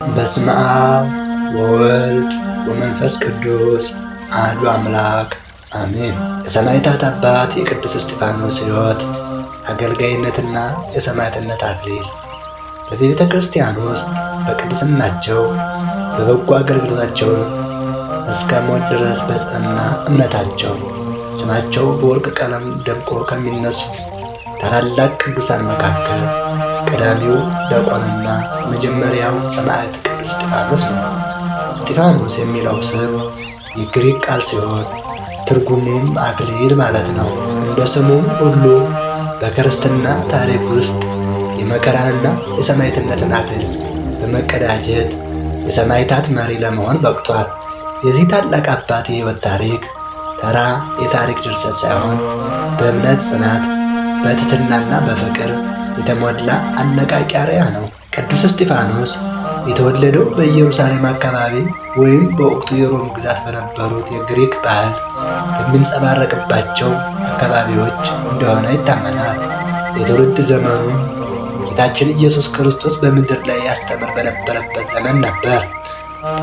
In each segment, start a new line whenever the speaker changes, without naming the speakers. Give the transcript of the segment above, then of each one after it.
በስመ አብ ወወልድ ወመንፈስ ቅዱስ አሐዱ አምላክ አሜን። የሰማዕታት አባት የቅዱስ እስጢፋኖስ ሕይወት፣ አገልጋይነትና የሰማዕትነት አክሊል በቤተ ክርስቲያን ውስጥ በቅድስናቸው በበጎ አገልግሎታቸው እስከ ሞት ድረስ በጸና እምነታቸው ስማቸው በወርቅ ቀለም ደምቆ ከሚነሱ ታላላቅ ቅዱሳን መካከል ቀዳሚው ዲያቆንና የመጀመሪያው ሰማዕት ቅዱስ እስጢፋኖስ ነው። እስጢፋኖስ የሚለው ስም የግሪክ ቃል ሲሆን ትርጉሙም አክሊል ማለት ነው። እንደ ስሙም ሁሉ በክርስትና ታሪክ ውስጥ የመከራንና የሰማዕትነትን አክሊል በመቀዳጀት የሰማዕታት መሪ ለመሆን በቅቷል። የዚህ ታላቅ አባት የሕይወት ታሪክ ተራ የታሪክ ድርሰት ሳይሆን በእምነት ጽናት፣ በትሕትናና በፍቅር የተሞላ አነቃቂ አርአያ ነው። ቅዱስ እስጢፋኖስ የተወለደው በኢየሩሳሌም አካባቢ ወይም በወቅቱ የሮም ግዛት በነበሩት የግሪክ ባህል በሚንጸባረቅባቸው አካባቢዎች እንደሆነ ይታመናል። የትውልድ ዘመኑም ጌታችን ኢየሱስ ክርስቶስ በምድር ላይ ያስተምር በነበረበት ዘመን ነበር።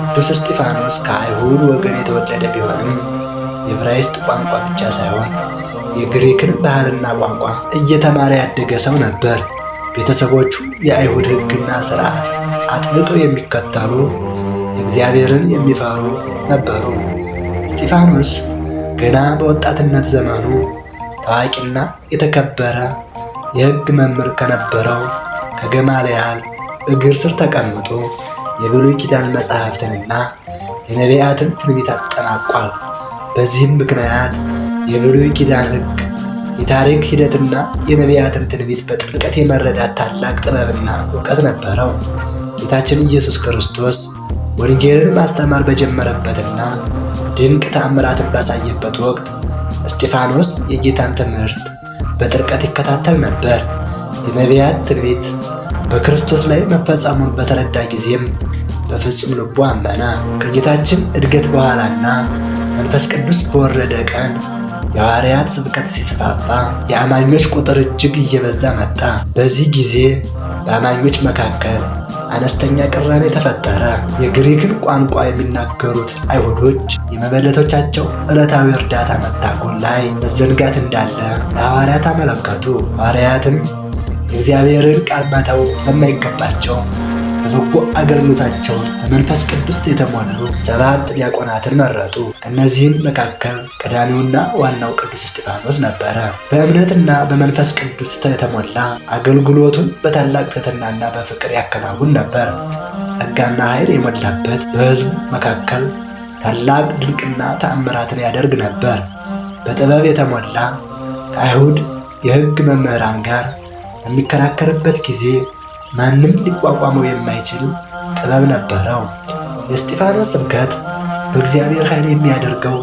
ቅዱስ እስጢፋኖስ ከአይሁድ ወገን የተወለደ ቢሆንም የዕብራይስጥ ቋንቋ ብቻ ሳይሆን የግሪክን ባህልና ቋንቋ እየተማረ ያደገ ሰው ነበር። ቤተሰቦቹ የአይሁድ ሕግና ሥርዓት አጥብቀው የሚከተሉ እግዚአብሔርን የሚፈሩ ነበሩ። እስጢፋኖስ ገና በወጣትነት ዘመኑ ታዋቂና የተከበረ የሕግ መምህር ከነበረው ከገማልያል እግር ስር ተቀምጦ የብሉይ ኪዳን መጻሕፍትንና የነቢያትን ትንቢት አጠናቋል። በዚህም ምክንያት የብሉይ ኪዳን ሕግ፣ የታሪክ ሂደትና የነቢያትን ትንቢት በጥልቀት የመረዳት ታላቅ ጥበብና እውቀት ነበረው። ጌታችን ኢየሱስ ክርስቶስ ወንጌልን ማስተማር በጀመረበትና ድንቅ ተአምራትን ባሳየበት ወቅት እስጢፋኖስ የጌታን ትምህርት በጥልቀት ይከታተል ነበር። የነቢያት ትንቢት በክርስቶስ ላይ መፈጸሙን በተረዳ ጊዜም በፍጹም ልቡ አመነ። ከጌታችን እድገት በኋላና መንፈስ ቅዱስ በወረደ ቀን የሐዋርያት ስብከት ሲስፋፋ የአማኞች ቁጥር እጅግ እየበዛ መጣ። በዚህ ጊዜ በአማኞች መካከል አነስተኛ ቅራኔ ተፈጠረ። የግሪክን ቋንቋ የሚናገሩት አይሁዶች የመበለቶቻቸው ዕለታዊ እርዳታ መታጎል ላይ መዘንጋት እንዳለ ለሐዋርያት አመለከቱ። ሐዋርያትም የእግዚአብሔርን ቃል መተው ስለማይገባቸው በበጎ አገልግሎታቸውን በመንፈስ ቅዱስ የተሞሉ 7 ዲያቆናትን መረጡ። ከእነዚህም መካከል ቀዳሚውና ዋናው ቅዱስ እስጢፋኖስ ነበረ። በእምነትና በመንፈስ ቅዱስ የተሞላ አገልግሎቱን በታላቅ ትሕትናና በፍቅር ያከናውን ነበር። ጸጋና ኃይል የሞላበት በሕዝቡ መካከል ታላቅ ድንቅና ተአምራትን ያደርግ ነበር። በጥበብ የተሞላ ከአይሁድ የሕግ መምህራን ጋር በሚከራከርበት ጊዜ ማንም ሊቋቋመው የማይችል ጥበብ ነበረው። የእስጢፋኖስ ስብከት በእግዚአብሔር ኃይል የሚያደርገው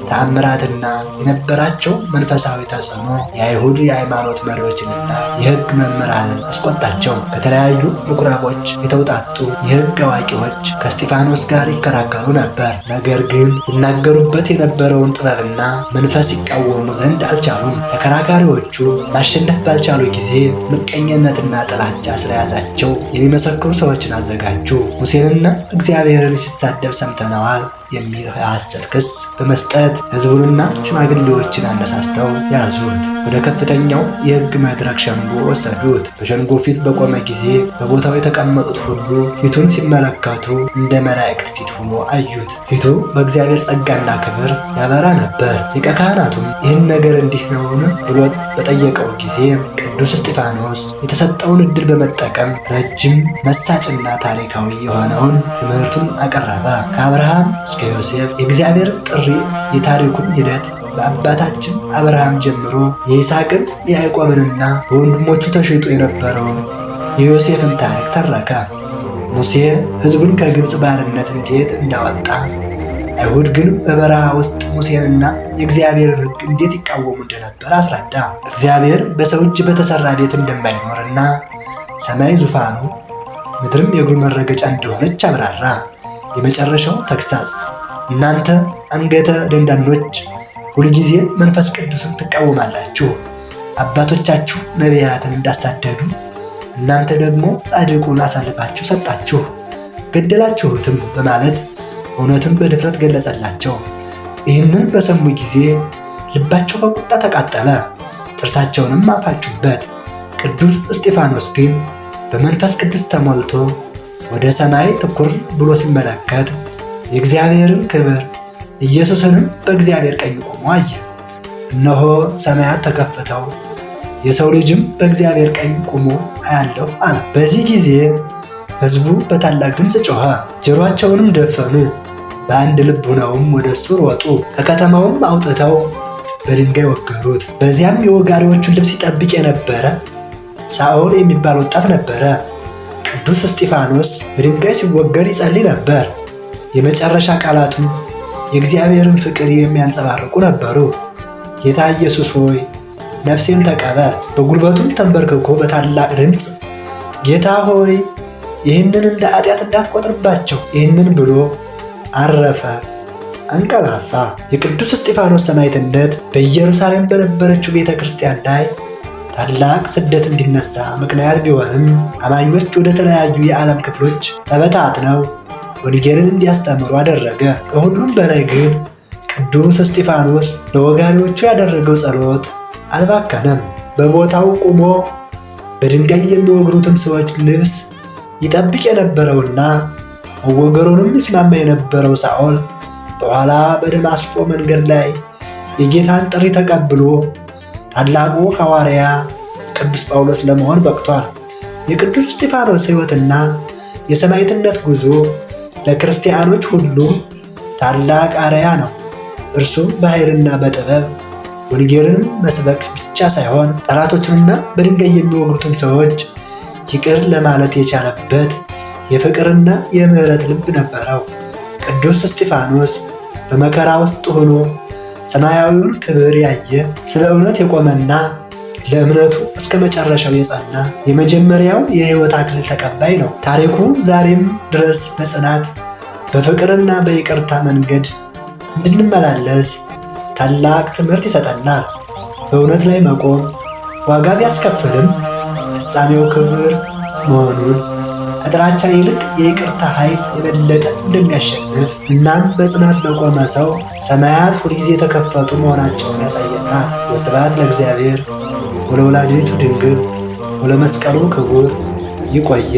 ተአምራትና የነበራቸው መንፈሳዊ ተጽዕኖ የአይሁድ የሃይማኖት መሪዎችንና የሕግ መምህራንን አስቆጣቸው። ከተለያዩ ምኩራቦች የተውጣጡ የሕግ አዋቂዎች ከእስጢፋኖስ ጋር ይከራከሩ ነበር። ነገር ግን ይናገሩበት የነበረውን ጥበብና መንፈስ ይቃወሙ ዘንድ አልቻሉም። ተከራካሪዎቹ ማሸነፍ ባልቻሉ ጊዜ ምቀኝነትና ጥላቻ ስለያዛቸው የሚመሰክሩ ሰዎችን አዘጋጁ። ሙሴንና እግዚአብሔርን ሲሳደብ ሰምተነዋል የሚል የሐሰት ክስ በመስጠት ሕዝቡንና ሽማግሌዎችን አነሳስተው ያዙት። ወደ ከፍተኛው የሕግ መድረክ ሸንጎ ወሰዱት። በሸንጎ ፊት በቆመ ጊዜ በቦታው የተቀመጡት ሁሉ ፊቱን ሲመለከቱ እንደ መላእክት ፊት ሆኖ አዩት። ፊቱ በእግዚአብሔር ጸጋና ክብር ያበራ ነበር። ሊቀ ካህናቱም ይህን ነገር እንዲህ ነውን ብሎ በጠየቀው ጊዜ ቅዱስ እስጢፋኖስ የተሰጠውን ዕድል በመጠቀም ረጅም መሳጭና ታሪካዊ የሆነውን ትምህርቱን አቀረበ። ከአብርሃም እስከ ዮሴፍ የእግዚአብሔርን ጥሪ፣ የታሪኩን ሂደት በአባታችን አብርሃም ጀምሮ የይስሐቅን የያዕቆብንና በወንድሞቹ ተሽጦ የነበረውን የዮሴፍን ታሪክ ተረከ። ሙሴ ሕዝቡን ከግብፅ ባርነት እንዴት እንዳወጣ፣ አይሁድ ግን በበረሃ ውስጥ ሙሴንና የእግዚአብሔርን ሕግ እንዴት ይቃወሙ እንደነበር አስረዳ። እግዚአብሔር በሰው እጅ በተሠራ ቤት እንደማይኖርና ሰማይ ዙፋኑ ምድርም የእግሩ መረገጫ እንደሆነች አብራራ። የመጨረሻው ተግሳጽ እናንተ አንገተ ደንዳኖች ሁልጊዜ መንፈስ ቅዱስን ትቃወማላችሁ። አባቶቻችሁ ነቢያትን እንዳሳደዱ እናንተ ደግሞ ጻድቁን አሳልፋችሁ ሰጣችሁ። ገደላችሁትም በማለት እውነቱን በድፍረት ገለጸላቸው። ይህንን በሰሙ ጊዜ ልባቸው በቁጣ ተቃጠለ፣ ጥርሳቸውንም አፋጩበት። ቅዱስ እስጢፋኖስ ግን በመንፈስ ቅዱስ ተሞልቶ ወደ ሰማይ ትኩር ብሎ ሲመለከት የእግዚአብሔርን ክብር፣ ኢየሱስንም በእግዚአብሔር ቀኝ ቆሞ አየ። እነሆ ሰማያት ተከፍተው የሰው ልጅም በእግዚአብሔር ቀኝ ቆሞ አያለሁ አለ። በዚህ ጊዜ ሕዝቡ በታላቅ ድምፅ ጮኸ፣ ጆሮአቸውንም ደፈኑ። በአንድ ልብ ሆነውም ወደ እሱ ሮጡ። ከከተማውም አውጥተው በድንጋይ ወገሩት። በዚያም የወጋሪዎቹን ልብስ ይጠብቅ የነበረ ሳኦል የሚባል ወጣት ነበረ። ቅዱስ እስጢፋኖስ በድንጋይ ሲወገር ይጸልይ ነበር። የመጨረሻ ቃላቱም የእግዚአብሔርን ፍቅር የሚያንጸባርቁ ነበሩ። ጌታ ኢየሱስ ሆይ ነፍሴን ተቀበል። በጉልበቱም ተንበርክኮ በታላቅ ድምፅ ጌታ ሆይ ይህንን እንደ ኃጢአት እንዳትቆጥርባቸው፣ ይህንን ብሎ አረፈ፣ አንቀላፋ። የቅዱስ እስጢፋኖስ ሰማዕትነት በኢየሩሳሌም በነበረችው ቤተ ክርስቲያን ላይ ታላቅ ስደት እንዲነሳ ምክንያት ቢሆንም አማኞች ወደ ተለያዩ የዓለም ክፍሎች ተበታትነው ወንጌልን እንዲያስተምሩ አደረገ። ከሁሉም በላይ ግን ቅዱስ እስጢፋኖስ ለወጋሪዎቹ ያደረገው ጸሎት አልባከነም። በቦታው ቆሞ በድንጋይ የሚወግሩትን ሰዎች ልብስ ይጠብቅ የነበረውና መወገሩንም ይስማማ የነበረው ሳኦል በኋላ በደማስቆ መንገድ ላይ የጌታን ጥሪ ተቀብሎ ታላቁ ሐዋርያ ቅዱስ ጳውሎስ ለመሆን በቅቷል። የቅዱስ እስጢፋኖስ ሕይወትና የሰማዕትነት ጉዞ ለክርስቲያኖች ሁሉ ታላቅ አርአያ ነው። እርሱም በኃይልና በጥበብ ወንጌልን መስበክ ብቻ ሳይሆን ጠላቶቹንና በድንጋይ የሚወግሩትን ሰዎች ይቅር ለማለት የቻለበት የፍቅርና የምሕረት ልብ ነበረው። ቅዱስ እስጢፋኖስ በመከራ ውስጥ ሆኖ ሰማያዊውን ክብር ያየ፣ ስለ እውነት የቆመና ለእምነቱ እስከ መጨረሻው የጸና የመጀመሪያው የሕይወት አክሊል ተቀባይ ነው። ታሪኩ ዛሬም ድረስ በጽናት በፍቅርና በይቅርታ መንገድ እንድንመላለስ ታላቅ ትምህርት ይሰጠናል። በእውነት ላይ መቆም ዋጋ ቢያስከፍልም ፍጻሜው ክብር መሆኑን፣ ከጥላቻ ይልቅ የይቅርታ ኃይል የበለጠ እንደሚያሸንፍ እናም በጽናት ለቆመ ሰው ሰማያት ሁልጊዜ የተከፈቱ መሆናቸውን ያሳየናል። ወስብሐት ለእግዚአብሔር ወለወላዲቱ ድንግል ወለመስቀሉ ክቡር። ይቆየ።